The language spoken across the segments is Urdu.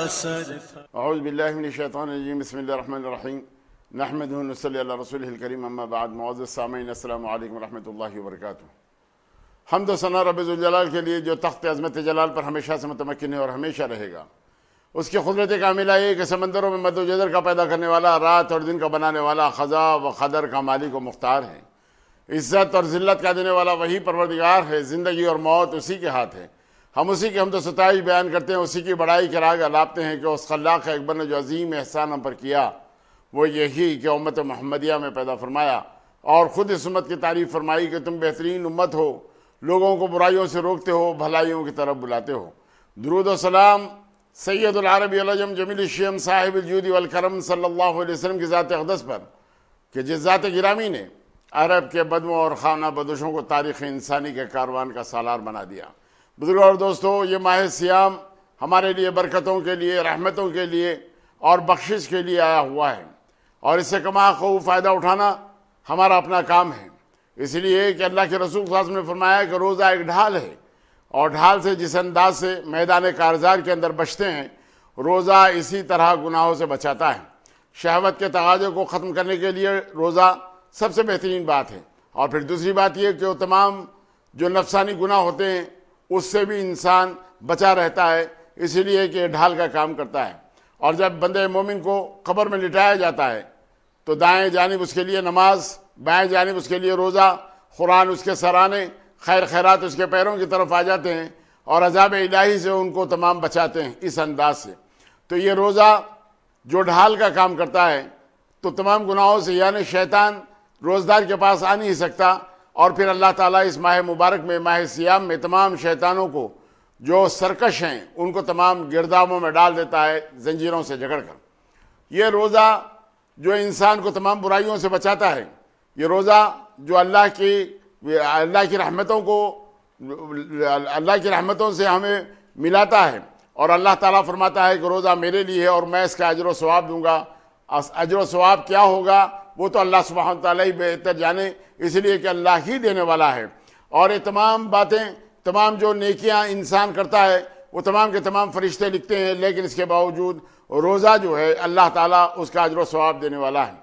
اعوذ باللہ من الشیطان الرجیم، بسم اللہ الرحمن الرحیم، نحمدہ ونصلی علی رسولہ الکریم، اما بعد۔ معزز سامعین، السلام علیکم ورحمۃ اللہ وبرکاتہ۔ حمد و ثنا رب ذوالجلال کے لیے جو تخت عظمت جلال پر ہمیشہ سے متمکن ہے اور ہمیشہ رہے گا۔ اس کی قدرت کاملہ یہ کہ سمندروں میں مد و جزر کا پیدا کرنے والا، رات اور دن کا بنانے والا، خضا و قدر کا مالک و مختار ہے۔ عزت اور ذلت کا دینے والا وہی پروردگار ہے۔ زندگی اور موت اسی کے ہاتھ ہے۔ ہم اسی کی حمد و ستائش بیان کرتے ہیں، اسی کی بڑائی کے راگ الاپتے ہیں کہ اس خلاق اکبر نے جو عظیم احسان ہم پر کیا وہ یہی کہ امت محمدیہ میں پیدا فرمایا اور خود اس امت کی تعریف فرمائی کہ تم بہترین امت ہو، لوگوں کو برائیوں سے روکتے ہو، بھلائیوں کی طرف بلاتے ہو۔ درود و سلام سید العرب العجم جمیل الشیم صاحب الجود والکرم صلی اللہ علیہ وسلم کی ذات اقدس پر کہ جس ذات گرامی نے عرب کے بدووں اور خانہ بدوشوں کو تاریخ انسانی کے کاروان کا سالار بنا دیا۔ بزرگوں اور دوستوں، یہ ماہ سیام ہمارے لیے برکتوں کے لیے، رحمتوں کے لیے اور بخشش کے لیے آیا ہوا ہے، اور اس سے کما خوب فائدہ اٹھانا ہمارا اپنا کام ہے۔ اس لیے کہ اللہ کے رسول صلی اللہ علیہ وسلم نے فرمایا کہ روزہ ایک ڈھال ہے، اور ڈھال سے جس انداز سے میدان کارزار کے اندر بچتے ہیں، روزہ اسی طرح گناہوں سے بچاتا ہے۔ شہوت کے تقاضے کو ختم کرنے کے لیے روزہ سب سے بہترین بات ہے، اور پھر دوسری بات یہ کہ وہ تمام جو نفسانی گناہ ہوتے ہیں اس سے بھی انسان بچا رہتا ہے، اسی لیے کہ ڈھال کا کام کرتا ہے۔ اور جب بندے مومن کو قبر میں لٹایا جاتا ہے تو دائیں جانب اس کے لیے نماز، بائیں جانب اس کے لیے روزہ، قرآن اس کے سرانے، خیر خیرات اس کے پیروں کی طرف آ جاتے ہیں اور عذاب الہی سے ان کو تمام بچاتے ہیں اس انداز سے۔ تو یہ روزہ جو ڈھال کا کام کرتا ہے تو تمام گناہوں سے، یعنی شیطان روزدار کے پاس آ نہیں سکتا، اور پھر اللہ تعالیٰ اس ماہ مبارک میں، ماہ سیام میں، تمام شیطانوں کو جو سرکش ہیں ان کو تمام گردابوں میں ڈال دیتا ہے زنجیروں سے جکڑ کر۔ یہ روزہ جو انسان کو تمام برائیوں سے بچاتا ہے، یہ روزہ جو اللہ کی رحمتوں سے ہمیں ملاتا ہے، اور اللہ تعالیٰ فرماتا ہے کہ روزہ میرے لیے ہے اور میں اس کا اجر و ثواب دوں گا۔ اجر و ثواب کیا ہوگا وہ تو اللہ سبحانہ تعالیٰ ہی بہتر جانے، اس لیے کہ اللہ ہی دینے والا ہے۔ اور یہ تمام باتیں، تمام جو نیکیاں انسان کرتا ہے وہ تمام کے تمام فرشتے لکھتے ہیں، لیکن اس کے باوجود روزہ جو ہے اللہ تعالیٰ اس کا اجر و ثواب دینے والا ہے۔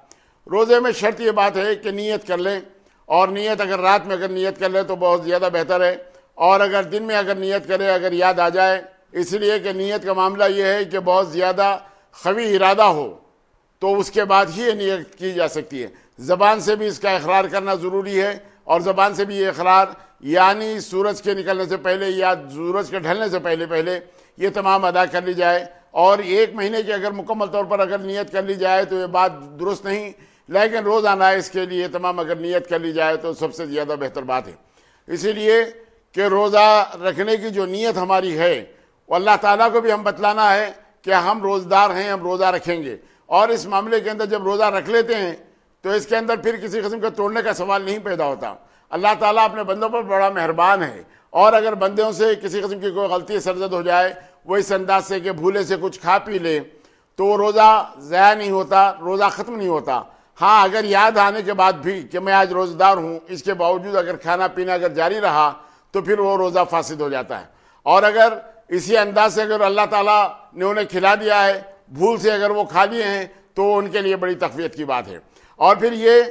روزے میں شرط یہ بات ہے کہ نیت کر لیں، اور نیت اگر رات میں اگر نیت کر لیں تو بہت زیادہ بہتر ہے، اور اگر دن میں اگر نیت کرے، اگر یاد آ جائے، اس لیے کہ نیت کا معاملہ یہ ہے کہ بہت زیادہ قوی ارادہ ہو تو اس کے بعد ہی یہ نیت کی جا سکتی ہے۔ زبان سے بھی اس کا اقرار کرنا ضروری ہے، اور زبان سے بھی یہ اقرار یعنی سورج کے نکلنے سے پہلے یا سورج کے ڈھلنے سے پہلے یہ تمام ادا کر لی جائے۔ اور ایک مہینے کی اگر مکمل طور پر اگر نیت کر لی جائے تو یہ بات درست نہیں، لیکن روزانہ اس کے لیے تمام اگر نیت کر لی جائے تو سب سے زیادہ بہتر بات ہے۔ اسی لیے کہ روزہ رکھنے کی جو نیت ہماری ہے وہ اللہ تعالیٰ کو بھی ہم بتلانا ہے کہ ہم روزدار ہیں، ہم روزہ رکھیں گے، اور اس معاملے کے اندر جب روزہ رکھ لیتے ہیں تو اس کے اندر پھر کسی قسم کا توڑنے کا سوال نہیں پیدا ہوتا۔ اللہ تعالیٰ اپنے بندوں پر بڑا مہربان ہے، اور اگر بندوں سے کسی قسم کی کوئی غلطی سرزد ہو جائے، وہ اس انداز سے کہ بھولے سے کچھ کھا پی لے، تو وہ روزہ ضائع نہیں ہوتا، روزہ ختم نہیں ہوتا۔ ہاں، اگر یاد آنے کے بعد بھی کہ میں آج روزہ دار ہوں، اس کے باوجود اگر کھانا پینا اگر جاری رہا تو پھر وہ روزہ فاسد ہو جاتا ہے۔ اور اگر اسی انداز سے اگر اللہ تعالیٰ نے انہیں کھلا دیا ہے، بھول سے اگر وہ کھا لیے ہیں، تو ان کے لیے بڑی تقویت کی بات ہے۔ اور پھر یہ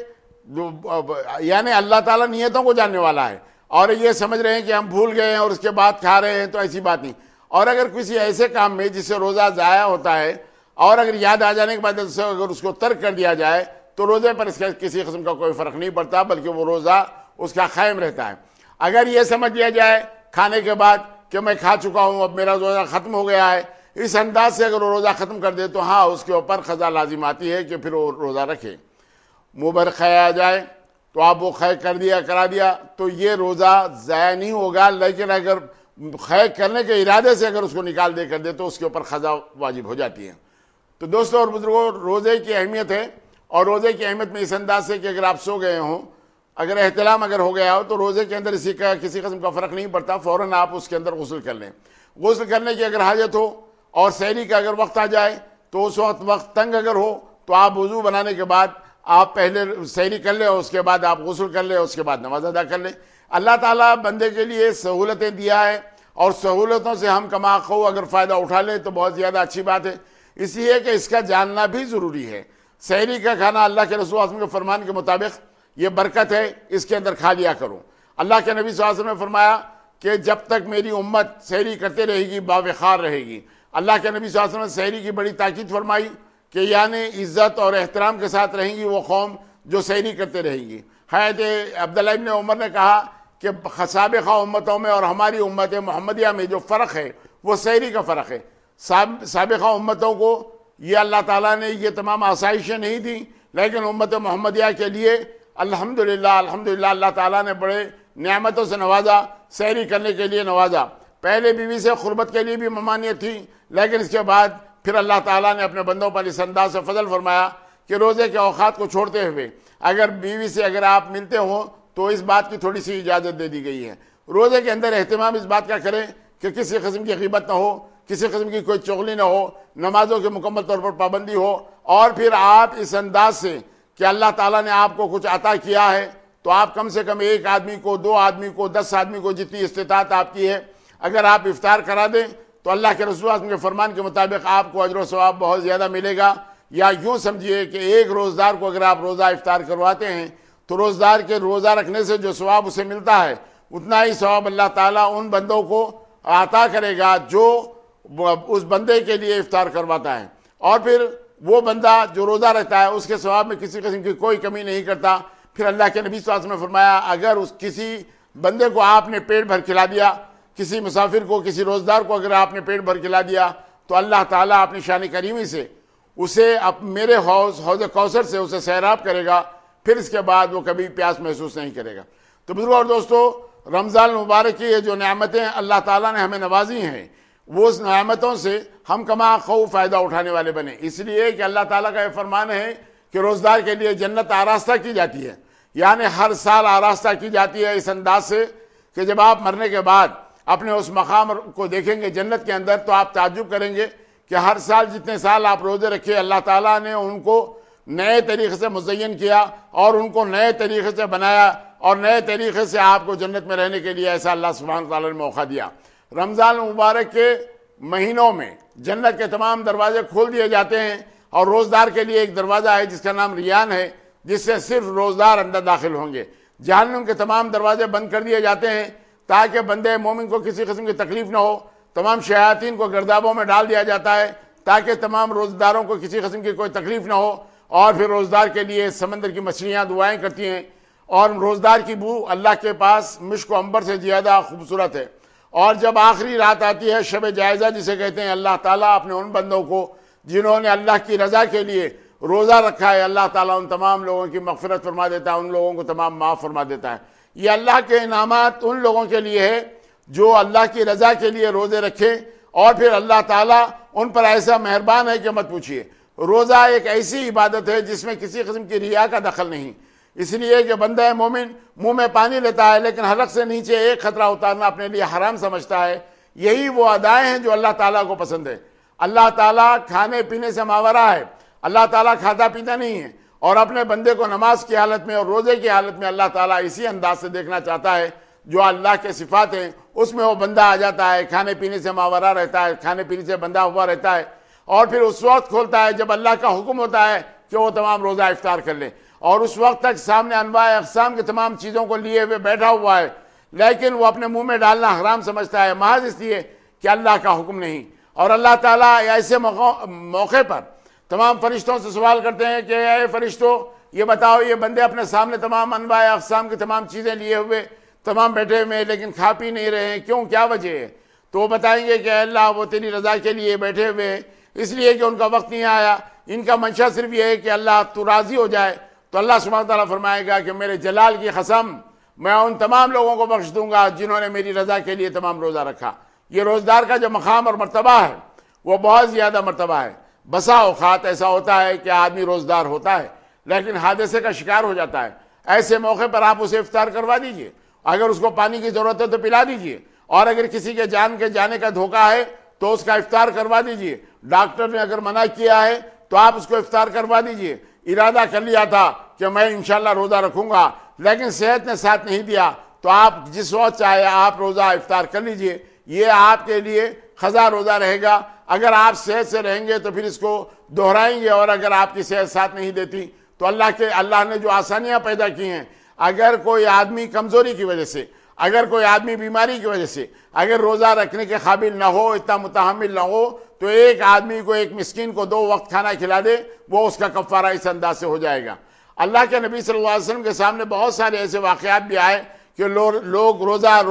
یعنی اللہ تعالیٰ نیتوں کو جاننے والا ہے، اور یہ سمجھ رہے ہیں کہ ہم بھول گئے ہیں اور اس کے بعد کھا رہے ہیں، تو ایسی بات نہیں۔ اور اگر کسی ایسے کام میں جس سے روزہ ضائع ہوتا ہے، اور اگر یاد آ جانے کے بعد اگر اس کو ترک کر دیا جائے تو روزے پر اس کا کسی قسم کا کوئی فرق نہیں پڑتا، بلکہ وہ روزہ اس کا قائم رہتا ہے۔ اگر یہ سمجھ لیا جائے کھانے کے بعد کہ میں کھا چکا ہوں، اب میرا روزہ ختم ہو گیا ہے، اس انداز سے اگر وہ روزہ ختم کر دے تو ہاں، اس کے اوپر قضا لازم آتی ہے کہ پھر وہ روزہ رکھے۔ منہ بھر خے آ جائے تو آپ وہ خے کرا دیا تو یہ روزہ ضائع نہیں ہوگا، لیکن اگر خے کرنے کے ارادے سے اگر اس کو نکال کر دے تو اس کے اوپر قضا واجب ہو جاتی ہے۔ تو دوستوں اور بزرگوں، روزے کی اہمیت ہے، اور روزے کی اہمیت میں اس انداز سے کہ اگر آپ سو گئے ہوں، اگر احتلام اگر ہو گیا ہو، تو روزے کے اندر کسی قسم کا فرق نہیں پڑتا، فوراً آپ اس کے اندر غسل کر لیں۔ غسل کرنے کی اگر حاجت ہو اور سحری کا اگر وقت آ جائے تو اس وقت تنگ اگر ہو تو آپ وضو بنانے کے بعد آپ پہلے سحری کر لیں، اور اس کے بعد آپ غسل کر لیں، اس کے بعد نماز ادا کر لیں۔ اللہ تعالیٰ بندے کے لیے سہولتیں دیا ہے، اور سہولتوں سے ہم کما خو اگر فائدہ اٹھا لیں تو بہت زیادہ اچھی بات ہے، اس لیے کہ اس کا جاننا بھی ضروری ہے۔ سحری کا کھانا اللہ کے رسول صلی اللہ علیہ وسلم کے فرمان کے مطابق یہ برکت ہے، اس کے اندر کھا لیا کرو۔ اللہ کے نبی صلی اللہ علیہ وسلم نے فرمایا کہ جب تک میری امت سحری کرتے رہے گی باوقار رہے گی۔ اللہ کے نبی صلی اللہ علیہ وسلم نے سحری کی بڑی تاکید فرمائی کہ یعنی عزت اور احترام کے ساتھ رہیں گی وہ قوم جو سحری کرتے رہیں گی۔ حضرت عبداللہ ابن عمر نے کہا کہ سابقہ امتوں میں اور ہماری امت محمدیہ میں جو فرق ہے وہ سحری کا فرق ہے۔ سابقہ امتوں کو یہ اللہ تعالیٰ نے یہ تمام آسائشیں نہیں دیں، لیکن امت محمدیہ کے لیے الحمدللہ اللہ تعالیٰ نے بڑے نعمتوں سے نوازا، سحری کرنے کے لیے نوازا۔ پہلے بیوی سے قربت کے لیے بھی ممانعت تھی، لیکن اس کے بعد پھر اللہ تعالیٰ نے اپنے بندوں پر اس انداز سے فضل فرمایا کہ روزے کے اوقات کو چھوڑتے ہوئے اگر بیوی سے اگر آپ ملتے ہوں تو اس بات کی تھوڑی سی اجازت دے دی گئی ہے۔ روزے کے اندر اہتمام اس بات کا کریں کہ کسی قسم کی غیبت نہ ہو، کسی قسم کی کوئی چغلی نہ ہو، نمازوں کے مکمل طور پر پابندی ہو، اور پھر آپ اس انداز سے کہ اللہ تعالیٰ نے آپ کو کچھ عطا کیا ہے تو آپ کم سے کم ایک آدمی کو، 2 آدمی کو، 10 آدمی کو جتنی استطاعت آپ کی ہے اگر آپ افطار کرا دیں تو اللہ کے رسول صلی اللہ علیہ وسلم کے فرمان کے مطابق آپ کو اجر و ثواب بہت زیادہ ملے گا۔ یا یوں سمجھیے کہ ایک روزدار کو اگر آپ روزہ افطار کرواتے ہیں تو روزدار کے روزہ رکھنے سے جو ثواب اسے ملتا ہے اتنا ہی ثواب اللہ تعالیٰ ان بندوں کو عطا کرے گا جو اس بندے کے لیے افطار کرواتا ہے، اور پھر وہ بندہ جو روزہ رہتا ہے اس کے ثواب میں کسی قسم کی کوئی کمی نہیں کرتا۔ پھر اللہ کے نبی صلی اللہ علیہ وسلم نے فرمایا اگر اس کسی بندے کو آپ نے پیٹ بھر کھلا دیا، کسی مسافر کو، کسی روزدار کو اگر آپ نے پیٹ بھر کھلا دیا تو اللہ تعالیٰ اپنی شان کریمی سے اسے میرے حوض کوثر سے اسے سیراب کرے گا، پھر اس کے بعد وہ کبھی پیاس محسوس نہیں کرے گا۔ تو بزرگوں اور دوستو، رمضان مبارک کی یہ جو نعمتیں اللہ تعالیٰ نے ہمیں نوازی ہیں وہ اس نعمتوں سے ہم کما خو فائدہ اٹھانے والے بنے، اس لیے کہ اللہ تعالیٰ کا یہ فرمان ہے کہ روزدار کے لیے جنت آراستہ کی جاتی ہے، یعنی ہر سال آراستہ کی جاتی ہے اس انداز سے کہ جب آپ مرنے کے بعد اپنے اس مقام کو دیکھیں گے جنت کے اندر تو آپ تعجب کریں گے کہ ہر سال جتنے سال آپ روزے رکھے اللہ تعالیٰ نے ان کو نئے طریقے سے مزین کیا اور ان کو نئے طریقے سے بنایا اور نئے طریقے سے آپ کو جنت میں رہنے کے لیے ایسا اللہ سبحانہ تعالیٰ نے موقع دیا۔ رمضان مبارک کے مہینوں میں جنت کے تمام دروازے کھول دیے جاتے ہیں، اور روزدار کے لیے ایک دروازہ ہے جس کا نام ریان ہے، جس سے صرف روزدار اندر داخل ہوں گے۔ جہنم کے تمام دروازے بند کر دیے جاتے ہیں تاکہ بندے مومن کو کسی قسم کی تکلیف نہ ہو۔ تمام شیاطین کو گردابوں میں ڈال دیا جاتا ہے تاکہ تمام روزداروں کو کسی قسم کی کوئی تکلیف نہ ہو، اور پھر روزدار کے لیے سمندر کی مچھلیاں دعائیں کرتی ہیں، اور روزدار کی بو اللہ کے پاس مشک و عنبر سے زیادہ خوبصورت ہے۔ اور جب آخری رات آتی ہے شب جائزہ جسے کہتے ہیں، اللہ تعالیٰ اپنے ان بندوں کو جنہوں نے اللہ کی رضا کے لیے روزہ رکھا ہے اللہ تعالیٰ ان تمام لوگوں کی مغفرت فرما دیتا ہے، ان لوگوں کو تمام معاف فرما دیتا ہے۔ یہ اللہ کے انعامات ان لوگوں کے لیے ہے جو اللہ کی رضا کے لیے روزے رکھیں، اور پھر اللہ تعالیٰ ان پر ایسا مہربان ہے کہ مت پوچھیے۔ روزہ ایک ایسی عبادت ہے جس میں کسی قسم کی ریا کا دخل نہیں، اس لیے کہ بندہ مومن منہ میں پانی لیتا ہے لیکن حلق سے نیچے ایک خطرہ اتارنا اپنے لیے حرام سمجھتا ہے۔ یہی وہ ادائیں ہیں جو اللہ تعالیٰ کو پسند ہے۔ اللہ تعالیٰ کھانے پینے سے ماورا ہے، اللہ تعالیٰ کھاتا پیتا نہیں ہے، اور اپنے بندے کو نماز کی حالت میں اور روزے کی حالت میں اللہ تعالیٰ اسی انداز سے دیکھنا چاہتا ہے۔ جو اللہ کے صفات ہیں اس میں وہ بندہ آ جاتا ہے، کھانے پینے سے ماورا رہتا ہے، کھانے پینے سے بندہ ہوا رہتا ہے، اور پھر اس وقت کھولتا ہے جب اللہ کا حکم ہوتا ہے کہ وہ تمام روزہ افطار کر لے، اور اس وقت تک سامنے انواع اقسام کی تمام چیزوں کو لیے ہوئے بیٹھا ہوا ہے، لیکن وہ اپنے منہ میں ڈالنا حرام سمجھتا ہے محض اس لیے کہ اللہ کا حکم نہیں۔ اور اللہ تعالیٰ ایسے موقع پر تمام فرشتوں سے سوال کرتے ہیں کہ اے فرشتوں یہ بتاؤ، یہ بندے اپنے سامنے تمام انواع اقسام کی تمام چیزیں لیے ہوئے تمام بیٹھے ہوئے لیکن کھا پی نہیں رہے ہیں، کیوں، کیا وجہ ہے؟ تو وہ بتائیں گے کہ اے اللہ وہ تیری رضا کے لیے بیٹھے ہوئے ہیں، اس لیے کہ ان کا وقت نہیں آیا، ان کا منشا صرف یہ ہے کہ اللہ تو راضی ہو جائے۔ تو اللہ سبحانہ تعالیٰ فرمائے گا کہ میرے جلال کی قسم میں ان تمام لوگوں کو بخش دوں گا جنہوں نے میری رضا کے لیے تمام روزہ رکھا۔ یہ روزدار کا جو مقام اور مرتبہ ہے وہ بہت زیادہ مرتبہ ہے۔ بسا اوقات ایسا ہوتا ہے کہ آدمی روزدار ہوتا ہے لیکن حادثے کا شکار ہو جاتا ہے، ایسے موقع پر آپ اسے افطار کروا دیجئے، اگر اس کو پانی کی ضرورت ہے تو پلا دیجئے، اور اگر کسی کے جان کے جانے کا دھوکہ ہے تو اس کا افطار کروا دیجئے۔ ڈاکٹر نے اگر منع کیا ہے تو آپ اس کو افطار کروا دیجئے۔ ارادہ کر لیا تھا کہ میں انشاءاللہ روزہ رکھوں گا لیکن صحت نے ساتھ نہیں دیا تو آپ جس وقت چاہے آپ روزہ افطار کر لیجئے۔ یہ آپ کے لیے خزاں روزہ رہے گا۔ اگر آپ صحت سے رہیں گے تو پھر اس کو دہرائیں گے، اور اگر آپ کی صحت ساتھ نہیں دیتی تو اللہ نے جو آسانیاں پیدا کی ہیں، اگر کوئی آدمی کمزوری کی وجہ سے، اگر کوئی آدمی بیماری کی وجہ سے اگر روزہ رکھنے کے قابل نہ ہو، اتنا متحمل نہ ہو، تو ایک آدمی کو، ایک مسکین کو 2 وقت کھانا کھلا دے، وہ اس کا کفارہ اس انداز سے ہو جائے گا۔ اللہ کے نبی صلی اللہ علیہ وسلم کے سامنے بہت سارے ایسے واقعات بھی آئے کہ لوگ روزہ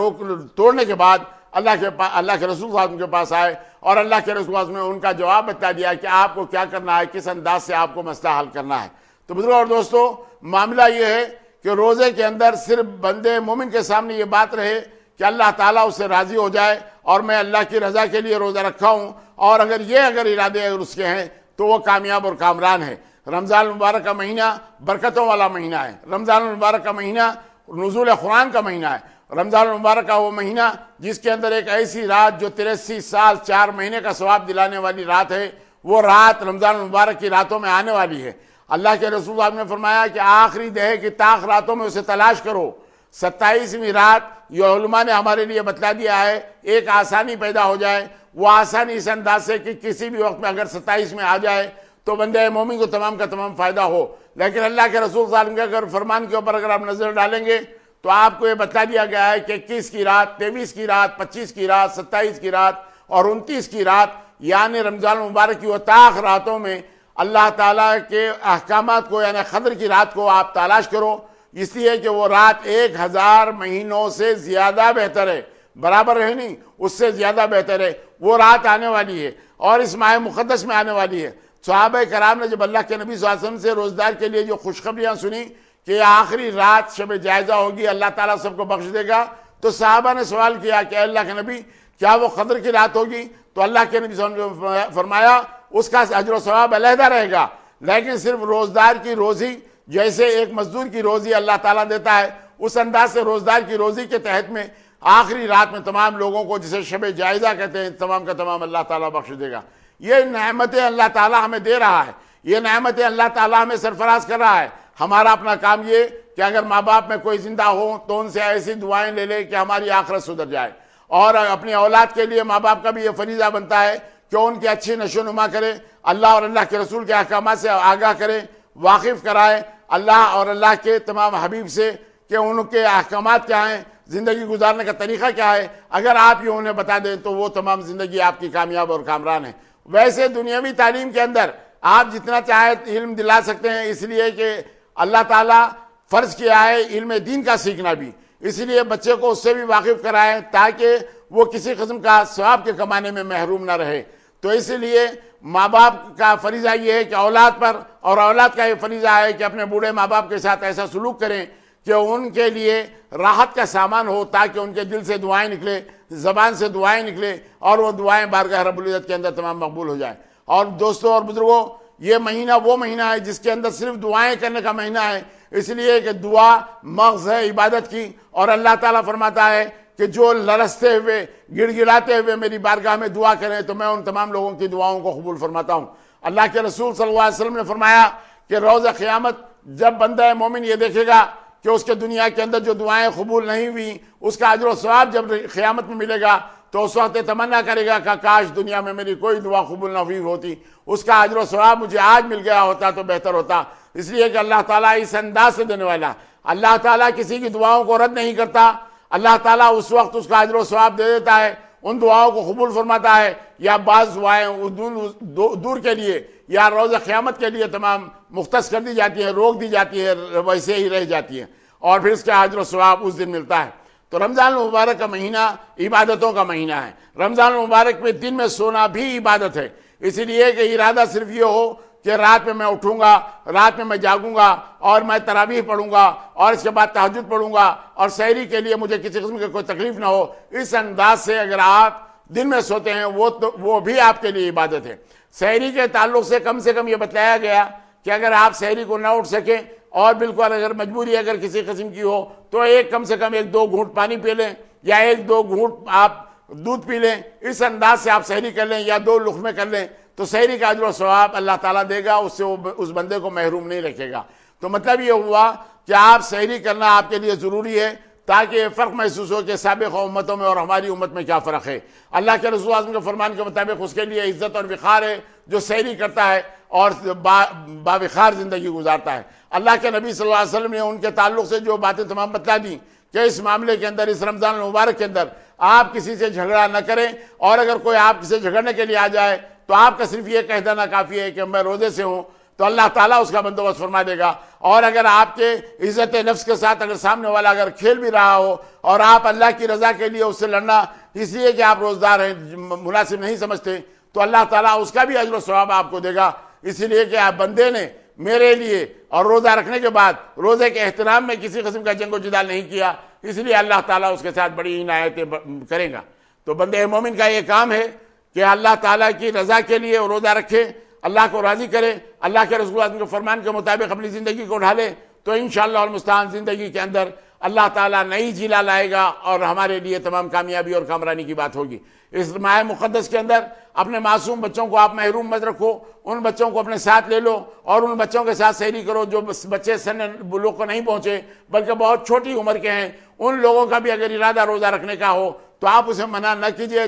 توڑنے کے بعد اللہ کے رسول صلی اللہ علیہ وسلم کے پاس آئے، اور اللہ کے رسول صلی اللہ علیہ وسلم نے ان کا جواب بتا دیا کہ آپ کو کیا کرنا ہے، کس انداز سے آپ کو مسئلہ حل کرنا ہے۔ تو بزرگوں اور دوستو، معاملہ یہ ہے کہ روزے کے اندر صرف بندے مومن کے سامنے یہ بات رہے کہ اللہ تعالیٰ اس سے راضی ہو جائے اور میں اللہ کی رضا کے لیے روزہ رکھا ہوں، اور اگر ارادے اگر اس کے ہیں تو وہ کامیاب اور کامران ہے۔ رمضان المبارک کا مہینہ برکتوں والا مہینہ ہے۔ رمضان المبارک کا مہینہ نزول قرآن کا مہینہ ہے۔ رمضان المبارک کا وہ مہینہ جس کے اندر ایک ایسی رات جو 83 سال 4 مہینے کا ثواب دلانے والی رات ہے، وہ رات رمضان المبارک کی راتوں میں آنے والی ہے۔ اللہ کے رسول صاحب نے فرمایا کہ آخری دہے کی طاق راتوں میں اسے تلاش کرو۔ 27ویں رات یہ علماء نے ہمارے لیے بتلا دیا ہے، ایک آسانی پیدا ہو جائے۔ وہ آسانی اس انداز سے کہ کسی بھی وقت میں اگر 27 میں آ جائے تو بندہ مومن کو تمام کا تمام فائدہ ہو۔ لیکن اللہ کے رسول صلی اللہ علیہ وسلم کے اگر فرمان کے اوپر اگر آپ نظر ڈالیں گے تو آپ کو یہ بتا دیا گیا ہے کہ 21 کی رات، 23 کی رات، 25 کی رات، 27 کی رات اور 29 کی رات، یعنی رمضان المبارک کی وہ طاق راتوں میں اللہ تعالیٰ کے احکامات کو، یعنی قدر کی رات کو آپ تلاش کرو، اس لیے کہ وہ رات 1000 مہینوں سے زیادہ بہتر ہے، برابر ہے نہیں، اس سے زیادہ بہتر ہے۔ وہ رات آنے والی ہے اور اس ماہ مقدس میں آنے والی ہے۔ صحابہ کرام نے جب اللہ کے نبی صلی اللہ علیہ وسلم سے روزدار کے لیے جو خوشخبریاں سنی کہ یہ آخری رات شب جائزہ ہوگی، اللہ تعالیٰ سب کو بخش دے گا، تو صحابہ نے سوال کیا کہ اللہ کے نبی کیا وہ قدر کی رات ہوگی؟ تو اللہ کے نبی صلی اللہ علیہ وسلم نے فرمایا اس کا اجر و ثواب علیحدہ رہے گا، لیکن صرف روزدار کی روزی جیسے ایک مزدور کی روزی اللہ تعالیٰ دیتا ہے، اس انداز سے روزدار کی روزی کے تحت میں آخری رات میں تمام لوگوں کو، جسے شب جائزہ کہتے ہیں، تمام کا تمام اللہ تعالیٰ بخش دے گا۔ یہ نعمتیں اللہ تعالیٰ ہمیں دے رہا ہے، یہ نعمتیں اللہ تعالیٰ ہمیں سرفراز کر رہا ہے۔ ہمارا اپنا کام یہ کہ اگر ماں باپ میں کوئی زندہ ہو تو ان سے ایسی دعائیں لے لے کہ ہماری آخرت سدھر جائے، اور اپنی اولاد کے لیے ماں باپ کا بھی یہ فریضہ بنتا ہے کہ ان کی اچھی نشو نما کرے، اللہ اور اللہ کے رسول کے احکامات سے آگاہ کرے، واقف کرائے اللہ اور اللہ کے تمام حبیب سے کہ ان کے احکامات کیا ہیں، زندگی گزارنے کا طریقہ کیا ہے۔ اگر آپ یہ انہیں بتا دیں تو وہ تمام زندگی آپ کی کامیاب اور کامران ہے۔ ویسے دنیاوی تعلیم کے اندر آپ جتنا چاہے علم دلا سکتے ہیں، اس لیے کہ اللہ تعالیٰ فرض کیا ہے علم دین کا سیکھنا بھی، اس لیے بچے کو اس سے بھی واقف کرائیں تاکہ وہ کسی قسم کا ثواب کے کمانے میں محروم نہ رہے۔ تو اس لیے ماں باپ کا فریضہ یہ ہے کہ اولاد پر، اور اولاد کا یہ فریضہ ہے کہ اپنے بوڑھے ماں باپ کے ساتھ ایسا سلوک کریں کہ ان کے لیے راحت کا سامان ہو، تاکہ ان کے دل سے دعائیں نکلے، زبان سے دعائیں نکلے، اور وہ دعائیں بارگاہ رب العزت کے اندر تمام مقبول ہو جائیں۔ اور دوستوں اور بزرگوں، یہ مہینہ وہ مہینہ ہے جس کے اندر صرف دعائیں کرنے کا مہینہ ہے، اس لیے کہ دعا مغز ہے عبادت کی، اور اللہ تعالیٰ فرماتا ہے کہ جو لرزتے ہوئے، گڑ گڑاتے ہوئے میری بارگاہ میں دعا کریں تو میں ان تمام لوگوں کی دعاؤں کو قبول فرماتا ہوں۔ اللہ کے رسول صلی اللہ علیہ وسلم نے فرمایا کہ روز قیامت جب بندہ مومن یہ دیکھے گا کہ اس کے دنیا کے اندر جو دعائیں قبول نہیں ہوئی، اس کا اجر و ثواب جب قیامت میں ملے گا تو اس وقت تمنا کرے گا کہ کاش دنیا میں میری کوئی دعا قبول نہ ہوئی ہوتی، اس کا اجر و ثواب مجھے آج مل گیا ہوتا تو بہتر ہوتا۔ اس لیے کہ اللہ تعالیٰ اس انداز سے دینے والا، اللہ تعالیٰ کسی کی دعاؤں کو رد نہیں کرتا، اللہ تعالیٰ اس وقت اس کا اجر و ثواب دے دیتا ہے، ان دعاؤں کو قبول فرماتا ہے، یا بعض دعائیں دور کے لیے یا روز قیامت کے لیے تمام مختص کر دی جاتی ہیں، روک دی جاتی ہے، ویسے ہی رہ جاتی ہیں، اور پھر اس کا اجر و ثواب اس دن ملتا ہے۔ تو رمضان المبارک کا مہینہ عبادتوں کا مہینہ ہے۔ رمضان المبارک میں دن میں سونا بھی عبادت ہے، اس لیے کہ ارادہ صرف یہ ہو کہ رات میں اٹھوں گا، رات میں جاگوں گا اور میں تراویح پڑھوں گا اور اس کے بعد تہجد پڑھوں گا، اور سحری کے لیے مجھے کسی قسم کی کوئی تکلیف نہ ہو، اس انداز سے اگر آپ دن میں سوتے ہیں وہ بھی آپ کے لیے عبادت ہے۔ سحری کے تعلق سے کم یہ بتلایا گیا کہ اگر آپ سحری کو نہ اٹھ سکیں اور بالکل اگر مجبوری اگر کسی قسم کی ہو تو کم سے کم 1-2 گھونٹ پانی پی لیں، یا 1-2 گھونٹ آپ دودھ پی لیں، اس انداز سے آپ سحری کر لیں، یا 2 لقمے کر لیں، تو سحری کا اجر و ثواب اللہ تعالیٰ دے گا، اس سے وہ اس بندے کو محروم نہیں رکھے گا۔ تو مطلب یہ ہوا کہ آپ سحری کرنا آپ کے لیے ضروری ہے تاکہ یہ فرق محسوس ہو کہ سابق امتوں میں اور ہماری امت میں کیا فرق ہے۔ اللہ کے رسول اعظم کے فرمان کے مطابق اس کے لیے عزت اور وقار ہے جو سیری کرتا ہے اور باوقار زندگی گزارتا ہے۔ اللہ کے نبی صلی اللہ علیہ وسلم نے ان کے تعلق سے جو باتیں تمام بتلا دیں کہ اس معاملے کے اندر، اس رمضان المبارک کے اندر آپ کسی سے جھگڑا نہ کریں، اور اگر کوئی آپ سے جھگڑنے کے لیے آ جائے تو آپ کا صرف یہ کہہ دینا کافی ہے کہ میں روزے سے ہوں، تو اللہ تعالیٰ اس کا بندوبست فرما دے گا۔ اور اگر آپ کے عزت نفس کے ساتھ اگر سامنے والا اگر کھیل بھی رہا ہو اور آپ اللہ کی رضا کے لیے اس سے لڑنا اس لیے کہ آپ روزدار ہیں مناسب نہیں سمجھتے، تو اللہ تعالیٰ اس کا بھی اجر و ثواب آپ کو دے گا، اس لیے کہ آپ بندے نے میرے لیے اور روزہ رکھنے کے بعد روزے کے احترام میں کسی قسم کا جنگ و جدال نہیں کیا، اس لیے اللہ تعالیٰ اس کے ساتھ بڑی عنایتیں کرے گا۔ تو بندے مومن کا یہ کام ہے کہ اللہ تعالیٰ کی رضا کے لیے روزہ رکھے، اللہ کو راضی کرے، اللہ کے رسول کے فرمان کے مطابق اپنی زندگی کو ڈھالے، تو انشاءاللہ المستعان زندگی کے اندر اللہ تعالیٰ نئی جیلا لائے گا اور ہمارے لیے تمام کامیابی اور کامرانی کی بات ہوگی۔ اس ماہ مقدس کے اندر اپنے معصوم بچوں کو آپ محروم مت رکھو، ان بچوں کو اپنے ساتھ لے لو اور ان بچوں کے ساتھ سحری کرو جو بچے سن بلوغ کو نہیں پہنچے بلکہ بہت چھوٹی عمر کے ہیں۔ ان لوگوں کا بھی اگر ارادہ روزہ رکھنے کا ہو تو آپ اسے منع نہ کیجئے،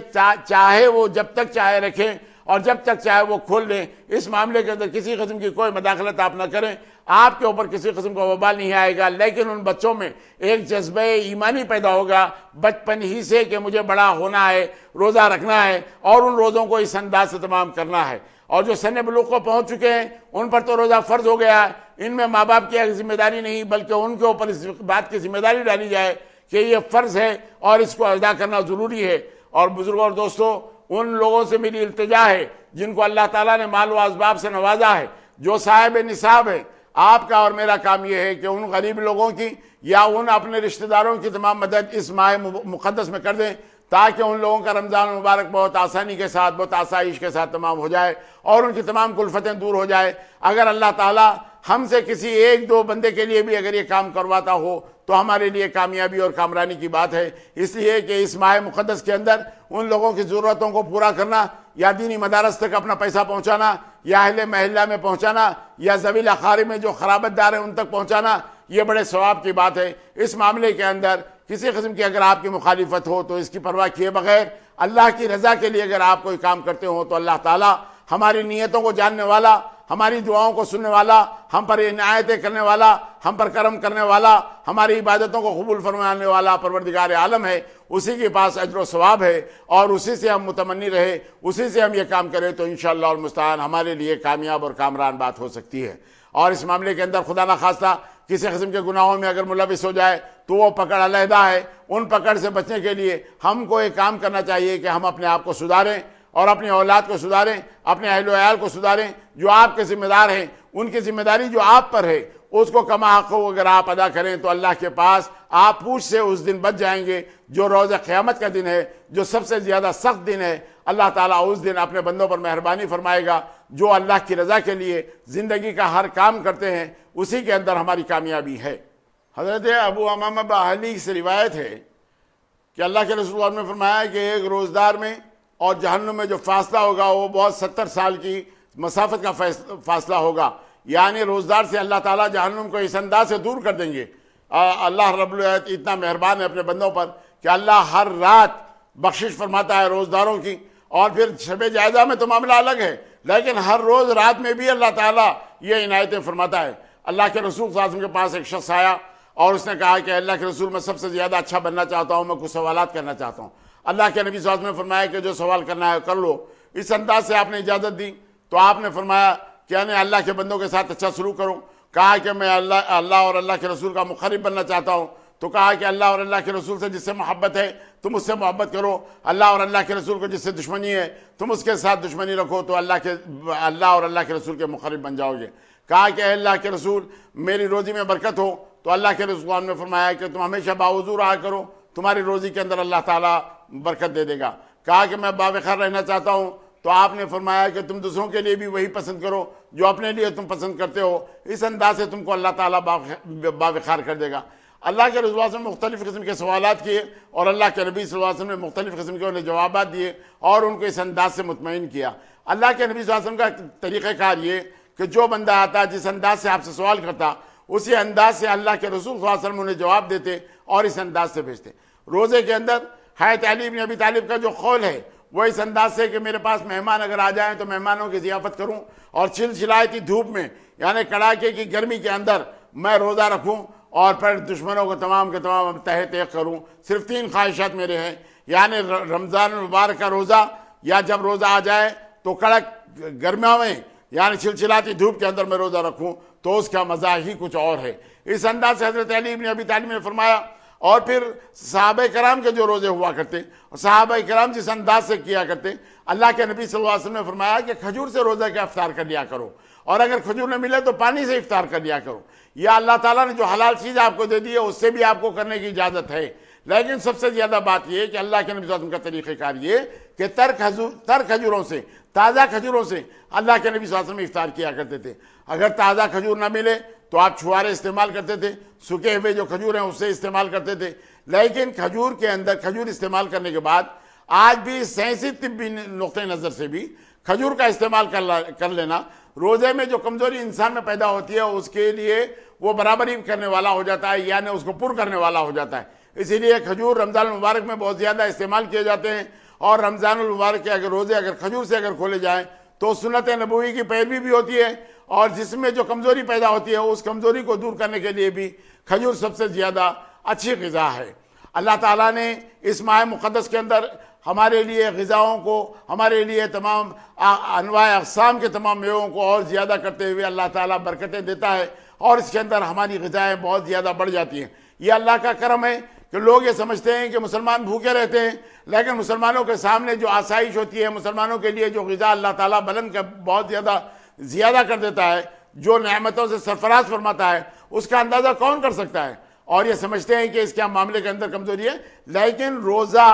چاہے وہ جب تک چاہے رکھیں اور جب تک چاہے وہ کھول لیں، اس معاملے کے اندر کسی قسم کی کوئی مداخلت آپ نہ کریں، آپ کے اوپر کسی قسم کا وبال نہیں آئے گا، لیکن ان بچوں میں ایک جذبہ ایمانی پیدا ہوگا بچپن ہی سے کہ مجھے بڑا ہونا ہے، روزہ رکھنا ہے اور ان روزوں کو اس انداز سے تمام کرنا ہے۔ اور جو سن بلوغ کو پہنچ چکے ہیں ان پر تو روزہ فرض ہو گیا ہے، ان میں ماں باپ کی ایک ذمہ داری نہیں بلکہ ان کے اوپر اس بات کی ذمہ داری ڈالی جائے کہ یہ فرض ہے اور اس کو ادا کرنا ضروری ہے۔ اور بزرگوں اور دوستوں، ان لوگوں سے میری التجا ہے جن کو اللہ تعالیٰ نے مال و اسباب سے نوازا ہے، جو صاحب نصاب ہے، آپ کا اور میرا کام یہ ہے کہ ان غریب لوگوں کی یا ان اپنے رشتہ داروں کی تمام مدد اس ماہ مقدس میں کر دیں تاکہ ان لوگوں کا رمضان مبارک بہت آسانی کے ساتھ، بہت آسائش کے ساتھ تمام ہو جائے اور ان کی تمام کلفتیں دور ہو جائے۔ اگر اللہ تعالیٰ ہم سے کسی ایک دو بندے کے لیے بھی اگر یہ کام کرواتا ہو تو ہمارے لیے کامیابی اور کامرانی کی بات ہے، اس لیے کہ اس ماہ مقدس کے اندر ان لوگوں کی ضرورتوں کو پورا کرنا، یا دینی مدارس تک اپنا پیسہ پہنچانا، یا اہل محلہ میں پہنچانا، یا ذوی الاقارب میں جو خرابت دار ہیں ان تک پہنچانا، یہ بڑے ثواب کی بات ہے۔ اس معاملے کے اندر کسی قسم کی اگر آپ کی مخالفت ہو تو اس کی پرواہ کیے بغیر اللہ کی رضا کے لیے اگر آپ کوئی کام کرتے ہو تو اللہ تعالیٰ ہماری نیتوں کو جاننے والا، ہماری دعاؤں کو سننے والا، ہم پر عنایتیں کرنے والا، ہم پر کرم کرنے والا، ہماری عبادتوں کو قبول فرمانے والا پروردگار عالم ہے، اسی کے پاس اجر و ثواب ہے اور اسی سے ہم متمنی رہے، اسی سے ہم یہ کام کریں تو انشاءاللہ المستعان ہمارے لیے کامیاب اور کامران بات ہو سکتی ہے۔ اور اس معاملے کے اندر خدا نخواستہ کسی قسم کے گناہوں میں اگر ملوث ہو جائے تو وہ پکڑ علیحدہ ہے، ان پکڑ سے بچنے کے لیے ہم کو ایک کام کرنا چاہیے کہ ہم اپنے آپ کو سدھاریں اور اپنی اولاد کو سدھاریں، اپنے اہل و عیال کو سدھاریں، جو آپ کے ذمہ دار ہیں ان کی ذمہ داری جو آپ پر ہے اس کو کما حق اگر آپ ادا کریں تو اللہ کے پاس آپ پوچھ سے اس دن بچ جائیں گے جو روز قیامت کا دن ہے، جو سب سے زیادہ سخت دن ہے۔ اللہ تعالیٰ اس دن اپنے بندوں پر مہربانی فرمائے گا جو اللہ کی رضا کے لیے زندگی کا ہر کام کرتے ہیں، اسی کے اندر ہماری کامیابی ہے۔ حضرت ابو امامہ باہلی سے روایت ہے کہ اللہ کے رسول اللہ نے فرمایا کہ ایک روزدار میں اور جہنم میں جو فاصلہ ہوگا وہ بہت 70 سال کی مسافت کا فاصلہ ہوگا، یعنی روزدار سے اللہ تعالیٰ جہنم کو اس انداز سے دور کر دیں گے۔ اللہ رب العزت اتنا مہربان ہے اپنے بندوں پر کہ اللہ ہر رات بخشش فرماتا ہے روزداروں کی، اور پھر شب جائزہ میں تو معاملہ الگ ہے، لیکن ہر روز رات میں بھی اللہ تعالیٰ یہ عنایتیں فرماتا ہے۔ اللہ کے رسول صلی اللہ علیہ وسلم کے پاس ایک شخص آیا اور اس نے کہا کہ اللہ کے رسول میں سب سے زیادہ اچھا بننا چاہتا ہوں، میں کچھ سوالات کرنا چاہتا ہوں۔ اللہ کے نبی صلی اللہ علیہ وسلم نے فرمایا کہ جو سوال کرنا ہے کر لو۔ اس انداز سے آپ نے اجازت دی تو آپ نے فرمایا کہ میں اللہ کے بندوں کے ساتھ اچھا سلوک کروں؟ کہا کہ میں اللہ اور اللہ کے رسول کا مقرب بننا چاہتا ہوں۔ تو کہا کہ اللہ اور اللہ کے رسول سے جس سے محبت ہے تم اس سے محبت کرو، اللہ اور اللہ کے رسول کو جس سے دشمنی ہے تم اس کے ساتھ دشمنی رکھو، تو اللہ اور اللہ کے رسول کے مقرب بن جاؤ گے۔ کہا کہ اے اللہ کے رسول میری روزی میں برکت ہو، تو اللہ کے رسول نے فرمایا کہ تم ہمیشہ باوضو رہا کرو، تمہاری روزی کے اندر اللہ تعالیٰ برکت دے دے گا۔ کہا کہ میں باوقار رہنا چاہتا ہوں، تو آپ نے فرمایا کہ تم دوسروں کے لیے بھی وہی پسند کرو جو اپنے لیے تم پسند کرتے ہو، اس انداز سے تم کو اللہ تعالیٰ باوقار کر دے گا۔ اللہ کے رسول صلی اللہ علیہ وسلم نے مختلف قسم کے سوالات کیے اور اللہ کے نبی صلی اللہ علیہ وسلم نے مختلف قسم کے انہیں جوابات دیے اور ان کو اس انداز سے مطمئن کیا۔ اللہ کے نبی صلی اللہ علیہ وسلم کا طریقہ کار یہ کہ جو بندہ آتا جس انداز سے آپ سے سوال کرتا اسی انداز سے اللہ کے رسول صلی اللہ علیہ وسلم انہیں جواب دیتے اور اس انداز سے بھیجتے ہیں۔ روزے کے اندر حضرت علی بن ابی طالب کا جو قول ہے وہ اس انداز سے کہ میرے پاس مہمان اگر آ جائیں تو مہمانوں کی ضیافت کروں اور چلچلاتی دھوپ میں یعنی کڑاکے کی گرمی کے اندر میں روزہ رکھوں اور پھر دشمنوں کو تمام کے تمام تہہ تیغ کروں۔ صرف 3 خواہشات میرے ہیں، یعنی رمضان المبارک کا روزہ، یا جب روزہ آ جائے تو کڑک گرمیوں میں یعنی چلچلاتی دھوپ کے اندر میں روزہ رکھوں، تو اس کا مزہ ہی کچھ اور ہے۔ اس انداز سے حضرت علی بن ابی طالب نے فرمایا۔ اور پھر صحابہ کرام کے جو روزے ہوا کرتے، صحابہ کرام جس انداز سے کیا کرتے، اللہ کے نبی صلی اللہ علیہ وسلم نے فرمایا کہ کھجور سے روزہ کا افطار کر لیا کرو، اور اگر کھجور نہ ملے تو پانی سے افطار کر لیا کرو۔ یا اللہ تعالیٰ نے جو حلال چیز آپ کو دے دی ہے اس سے بھی آپ کو کرنے کی اجازت ہے، لیکن سب سے زیادہ بات یہ ہے کہ اللہ کے نبی صلی اللہ علیہ وسلم کا طریقہ کار یہ کہ تر کھجوروں سے، تازہ کھجوروں سے اللہ کے نبی صلی اللہ علیہ وسلم افطار کیا کرتے تھے۔ اگر تازہ کھجور نہ ملے تو آپ چھوارے استعمال کرتے تھے، سکے ہوئے جو کھجور ہیں اس سے استعمال کرتے تھے۔ لیکن کھجور کے اندر کھجور استعمال کرنے کے بعد آج بھی سائنسی طبی نقطۂ نظر سے بھی کھجور کا استعمال کر لینا روزے میں جو کمزوری انسان میں پیدا ہوتی ہے اس کے لیے وہ برابری کرنے والا ہو جاتا ہے، یعنی اس کو پر کرنے والا ہو جاتا ہے۔ اسی لیے کھجور رمضان المبارک میں بہت زیادہ استعمال کیے جاتے ہیں، اور رمضان المبارک کے اگر روزے اگر کھجور سے اگر کھولے جائیں تو سنت نبوی کی پیروی بھی ہوتی ہے، اور جس میں جو کمزوری پیدا ہوتی ہے اس کمزوری کو دور کرنے کے لیے بھی کھجور سب سے زیادہ اچھی غذا ہے۔ اللہ تعالیٰ نے اس ماہ مقدس کے اندر ہمارے لیے غذاؤں کو، ہمارے لیے تمام انواع اقسام کے تمام میووں کو اور زیادہ کرتے ہوئے اللہ تعالیٰ برکتیں دیتا ہے، اور اس کے اندر ہماری غذائیں بہت زیادہ بڑھ جاتی ہیں۔ یہ اللہ کا کرم ہے کہ لوگ یہ سمجھتے ہیں کہ مسلمان بھوکے رہتے ہیں، لیکن مسلمانوں کے سامنے جو آسائش ہوتی ہے، مسلمانوں کے لیے جو غذا اللہ تعالیٰ بلند کا بہت زیادہ کر دیتا ہے، جو نعمتوں سے سرفراز فرماتا ہے، اس کا اندازہ کون کر سکتا ہے؟ اور یہ سمجھتے ہیں کہ اس کے معاملے کے اندر کمزوری ہے، لیکن روزہ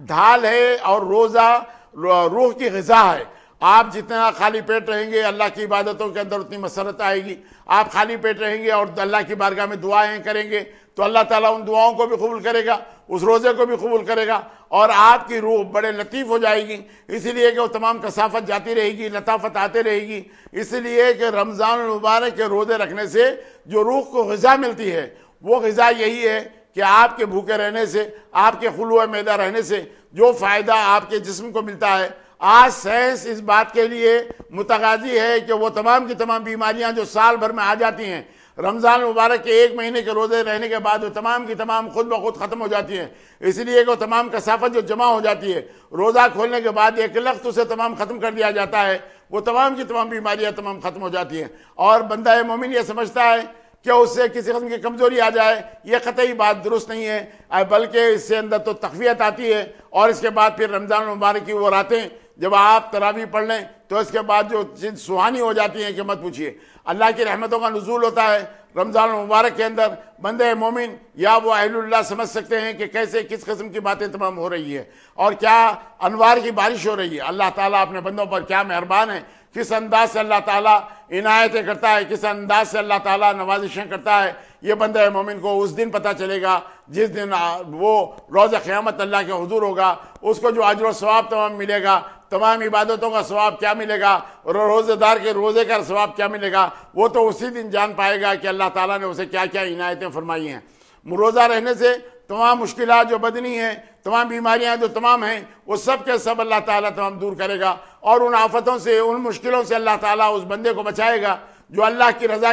ڈھال ہے اور روزہ روح کی غذا ہے۔ آپ جتنا خالی پیٹ رہیں گے اللہ کی عبادتوں کے اندر اتنی مسرت آئے گی، آپ خالی پیٹ رہیں گے اور اللہ کی بارگاہ میں دعائیں کریں گے تو اللہ تعالیٰ ان دعاؤں کو بھی قبول کرے گا، اس روزے کو بھی قبول کرے گا، اور آپ کی روح بڑے لطیف ہو جائے گی، اسی لیے کہ وہ تمام کثافت جاتی رہے گی، لطافت آتے رہے گی۔ اس لیے کہ رمضان المبارک کے روزے رکھنے سے جو روح کو غذا ملتی ہے وہ غذا یہی ہے کہ آپ کے بھوکے رہنے سے، آپ کے خلوع معدہ رہنے سے جو فائدہ آپ کے جسم کو ملتا ہے، آج سائنس اس بات کے لیے متغاضی ہے کہ وہ تمام کی تمام بیماریاں جو سال بھر میں آ جاتی ہیں رمضان المبارک کے 1 مہینے کے روزے رہنے کے بعد وہ تمام کی تمام خود بخود ختم ہو جاتی ہیں، اس لیے کہ وہ تمام کثافت جو جمع ہو جاتی ہے روزہ کھولنے کے بعد ایک لخت اسے تمام ختم کر دیا جاتا ہے، وہ تمام کی تمام بیماریاں تمام ختم ہو جاتی ہیں۔ اور بندہ مومن یہ سمجھتا ہے کہ اس سے کسی قسم کی کمزوری آ جائے، یہ قطعی بات درست نہیں ہے، بلکہ اس سے اندر تو تقویت آتی ہے، اور اس کے بعد پھر رمضان المبارک کی وہ راتیں جب آپ تراویح پڑھ لیں تو اس کے بعد جو چیز سہانی ہو جاتی ہیں کہ مت پوچھیے۔ اللہ کی رحمتوں کا نزول ہوتا ہے رمضان المبارک کے اندر، بندے مومن یا وہ اہل اللہ سمجھ سکتے ہیں کہ کیسے کس قسم کی باتیں تمام ہو رہی ہے اور کیا انوار کی بارش ہو رہی ہے۔ اللہ تعالیٰ اپنے بندوں پر کیا مہربان ہے، کس انداز سے اللہ تعالیٰ عنایتیں کرتا ہے، کس انداز سے اللہ تعالیٰ نوازشیں کرتا ہے، یہ بندہ مومن کو اس دن پتہ چلے گا جس دن وہ روز قیامت اللہ کے حضور ہوگا، اس کو جو اجر و ثواب تمام ملے گا، تمام عبادتوں کا ثواب کیا ملے گا اور روزے دار کے روزے کا ثواب کیا ملے گا، وہ تو اسی دن جان پائے گا کہ اللہ تعالیٰ نے اسے کیا کیا عنایتیں فرمائی ہیں۔ روزہ رہنے سے تمام مشکلات جو بدنی ہیں، تمام بیماریاں جو تمام ہیں، وہ سب کے سب اللہ تعالیٰ تمام دور کرے گا، اور ان آفتوں سے، ان مشکلوں سے اللہ تعالیٰ اس بندے کو بچائے گا جو اللہ کی رضا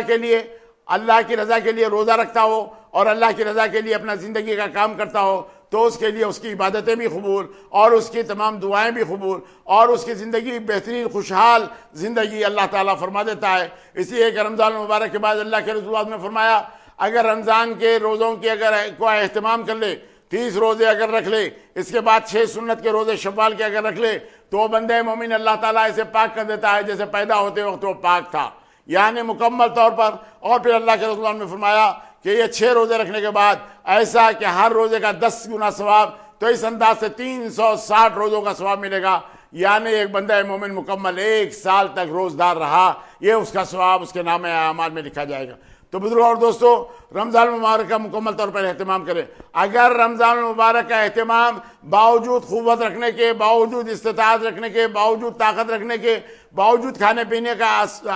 کے لیے روزہ رکھتا ہو اور اللہ کی رضا کے لیے اپنا زندگی کا کام کرتا ہو، تو اس کے لیے اس کی عبادتیں بھی قبول اور اس کی تمام دعائیں بھی قبول اور اس کی زندگی بہترین خوشحال زندگی اللہ تعالیٰ فرما دیتا ہے۔ اس لیے کہ رمضان المبارک کے بعد اللہ کے رسول نے فرمایا اگر رمضان کے روزوں کی اگر کوئی اہتمام کر لے، 30 روزے اگر رکھ لے، اس کے بعد 6 سنت کے روزے شوال کے اگر رکھ لے، تو بندے مومن اللہ تعالیٰ اسے پاک کر دیتا ہے جیسے پیدا ہوتے وقت وہ پاک تھا، یعنی مکمل طور پر۔ اور پھر اللہ کے رسول نے فرمایا کہ یہ 6 روزے رکھنے کے بعد ایسا کہ ہر روزے کا 10 گنا ثواب، تو اس انداز سے 360 روزوں کا ثواب ملے گا، یعنی ایک بندہ مومن مکمل 1 سال تک روزدار رہا، یہ اس کا ثواب اس کے نام اعمال میں لکھا جائے گا۔ تو بزرگوں اور دوستو، رمضان المبارک کا مکمل طور پر اہتمام کریں۔ اگر رمضان المبارک کا اہتمام باوجود قوت رکھنے کے، باوجود استطاعت رکھنے کے، باوجود طاقت رکھنے کے، باوجود کھانے پینے کا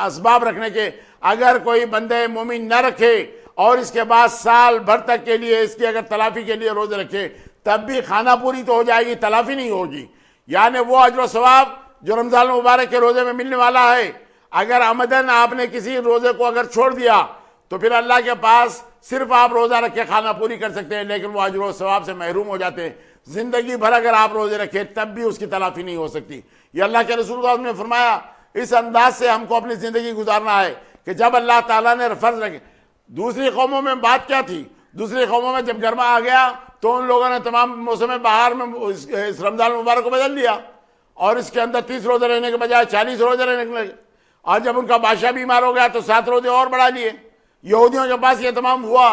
اسباب رکھنے کے، اگر کوئی بندے مومن نہ رکھے اور اس کے بعد سال بھر تک کے لیے اس کی اگر تلافی کے لیے روزے رکھے تب بھی خانہ پوری تو ہو جائے گی، تلافی نہیں ہوگی. یعنی وہ اجر و ثواب جو رمضان المبارک کے روزے میں ملنے والا ہے، اگر عمدن آپ نے کسی روزے کو اگر چھوڑ دیا تو پھر اللہ کے پاس صرف آپ روزہ رکھ کے خانہ پوری کر سکتے ہیں، لیکن وہ اجر و ثواب سے محروم ہو جاتے ہیں. زندگی بھر اگر آپ روزے رکھے تب بھی اس کی تلافی نہیں ہو سکتی. یہ اللہ کے رسول اللہ نے فرمایا اس انداز سے ہم کو اپنی زندگی گزارنا ہے کہ جب اللہ تعالیٰ نے فرض رکھے. دوسری قوموں میں بات کیا تھی؟ دوسری قوموں میں جب گرما آ گیا تو ان لوگوں نے تمام موسم بہار میں اس رمضان المبارک کو بدل دیا اور اس کے اندر 30 روزے رہنے کے بجائے 40 روزے رہنے لگے. اور جب ان کا بادشاہ بیمار ہو گیا تو 7 روزے اور بڑھا لیے. یہودیوں کے پاس یہ تمام ہوا،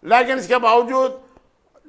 لیکن اس کے باوجود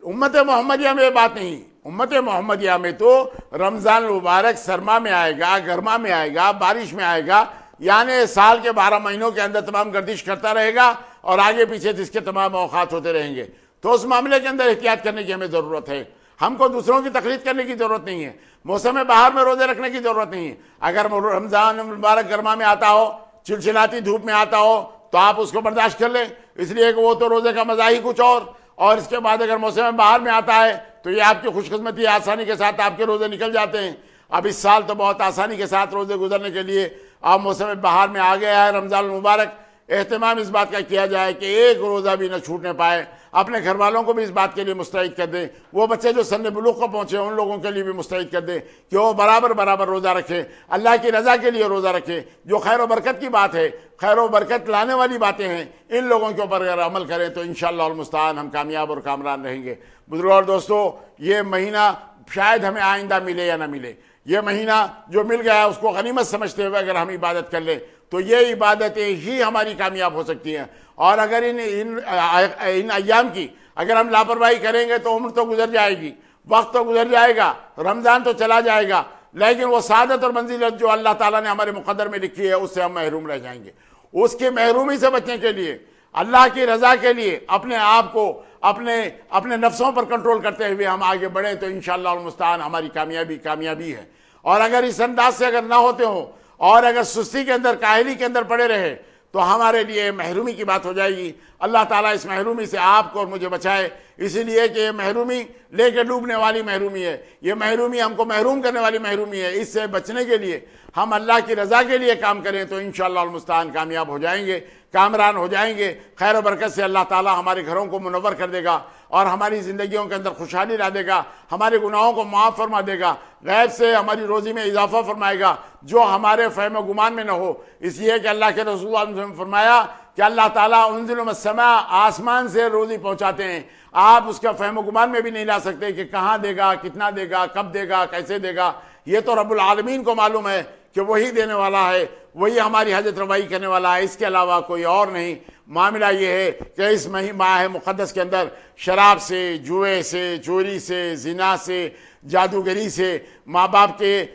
امت محمدیہ میں یہ بات نہیں. امت محمدیہ میں تو رمضان المبارک سرما میں آئے گا، گرما میں آئے گا، بارش میں آئے گا، یعنی سال کے 12 مہینوں کے اندر تمام گردش کرتا رہے گا اور آگے پیچھے جس کے تمام اوقات ہوتے رہیں گے. تو اس معاملے کے اندر احتیاط کرنے کی ہمیں ضرورت ہے. ہم کو دوسروں کی تقلید کرنے کی ضرورت نہیں ہے. موسم بہار میں روزے رکھنے کی ضرورت نہیں ہے. اگر رمضان المبارک گرما میں آتا ہو، چلچلاتی دھوپ میں آتا ہو تو آپ اس کو برداشت کر لیں، اس لیے کہ وہ تو روزے کا مزہ ہی کچھ اور اس کے بعد اگر موسم بہار میں آتا ہے تو یہ آپ کی خوش قسمتی، آسانی کے ساتھ آپ کے روزے نکل جاتے ہیں. اب اس سال تو بہت آسانی کے ساتھ روزے گزرنے کے لیے آپ موسم بہار میں آ گیا ہے رمضان المبارک. اہتمام اس بات کا کیا جائے کہ ایک روزہ بھی نہ چھوٹنے پائے. اپنے گھر والوں کو بھی اس بات کے لیے مستعد کر دیں. وہ بچے جو سن بلوغ کو پہنچے ان لوگوں کے لیے بھی مستعد کر دیں کہ وہ برابر روزہ رکھیں، اللہ کی رضا کے لیے روزہ رکھیں. جو خیر و برکت کی بات ہے، خیر و برکت لانے والی باتیں ہیں، ان لوگوں کے اوپر اگر عمل کریں تو انشاءاللہ المستعان ہم کامیاب اور کامران رہیں گے. بزرگوں اور دوستو، یہ مہینہ شاید ہمیں آئندہ ملے یا نہ ملے. یہ مہینہ جو مل گیا ہے اس کو غنیمت سمجھتے ہوئے اگر ہم عبادت کر لیں تو یہ عبادتیں ہی ہماری کامیاب ہو سکتی ہیں. اور اگر ان ایام کی اگر ہم لاپرواہی کریں گے تو عمر تو گزر جائے گی، وقت تو گزر جائے گا، رمضان تو چلا جائے گا، لیکن وہ سعادت اور منزلت جو اللہ تعالیٰ نے ہمارے مقدر میں لکھی ہے اس سے ہم محروم رہ جائیں گے. اس کی محرومی سے بچنے کے لیے، اللہ کی رضا کے لیے اپنے آپ کو اپنے نفسوں پر کنٹرول کرتے ہوئے ہم آگے بڑھیں تو انشاءاللہ المستعان ہماری کامیابی ہے. اور اگر اس انداز سے اگر نہ ہوتے ہوں اور اگر سستی کے اندر، کاہلی کے اندر پڑے رہے تو ہمارے لیے محرومی کی بات ہو جائے گی. اللہ تعالیٰ اس محرومی سے آپ کو اور مجھے بچائے، اسی لیے کہ یہ محرومی لے کے ڈوبنے والی محرومی ہے. یہ محرومی ہم کو محروم کرنے والی محرومی ہے. اس سے بچنے کے لیے ہم اللہ کی رضا کے لیے کام کریں تو انشاءاللہ المستعان کامیاب ہو جائیں گے، کامران ہو جائیں گے. خیر و برکت سے اللہ تعالیٰ ہمارے گھروں کو منور کر دے گا اور ہماری زندگیوں کے اندر خوشحالی لا دے گا، ہمارے گناہوں کو معاف فرما دے گا، غیب سے ہماری روزی میں اضافہ فرمائے گا جو ہمارے فہم و گمان میں نہ ہو. اس لیے کہ اللہ کے رسول اللہ نے فرمایا کہ اللہ تعالیٰ انزل من السماء، آسمان سے روزی پہنچاتے ہیں. آپ اس کا فہم و گمان میں بھی نہیں لا سکتے کہ کہاں دے گا، کتنا دے گا، کب دے گا، کیسے دے گا. یہ تو رب العالمین کو معلوم ہے کہ وہی دینے والا ہے، وہی ہماری حاجت روائی کرنے والا ہے، اس کے علاوہ کوئی اور نہیں. معاملہ یہ ہے کہ اس ماہ مقدس کے اندر شراب سے، جوئے سے، چوری سے، زنا سے، جادوگری سے، ماں باپ کے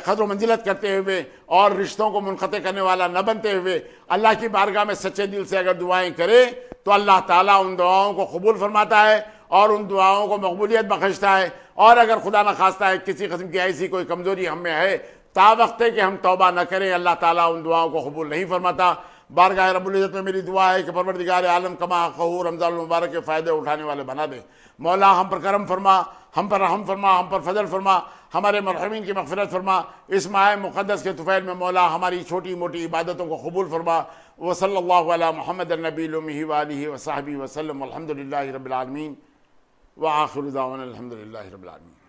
قدر و منزلت کرتے ہوئے اور رشتوں کو منقطع کرنے والا نہ بنتے ہوئے اللہ کی بارگاہ میں سچے دل سے اگر دعائیں کرے تو اللہ تعالیٰ ان دعاؤں کو قبول فرماتا ہے اور ان دعاؤں کو مقبولیت بخشتا ہے. اور اگر خدا نہ خواستہ ہے کسی قسم کی ایسی کوئی کمزوری ہم میں ہے، تا وقت ہے کہ ہم توبہ نہ کریں، اللہ تعالیٰ ان دعاؤں کو قبول نہیں فرماتا. بارگاہ رب العزت میں میری دعا ہے کہ پروردگار عالم کما حقہ رمضان المبارک کے فائدے اٹھانے والے بنا دے. مولا ہم پر کرم فرما، ہم پر رحم فرما، ہم پر فضل فرما، ہمارے مرحومین کی مغفرت فرما. اس ماہ مقدس کے طفیل میں مولا ہماری چھوٹی موٹی عبادتوں کو قبول فرما. وصلی اللہ علی محمد النبی الامہ وآلہ وصحبہ وسلم والحمد للہ رب العالمین وآخر دعوانا الحمد للہ رب العالمین.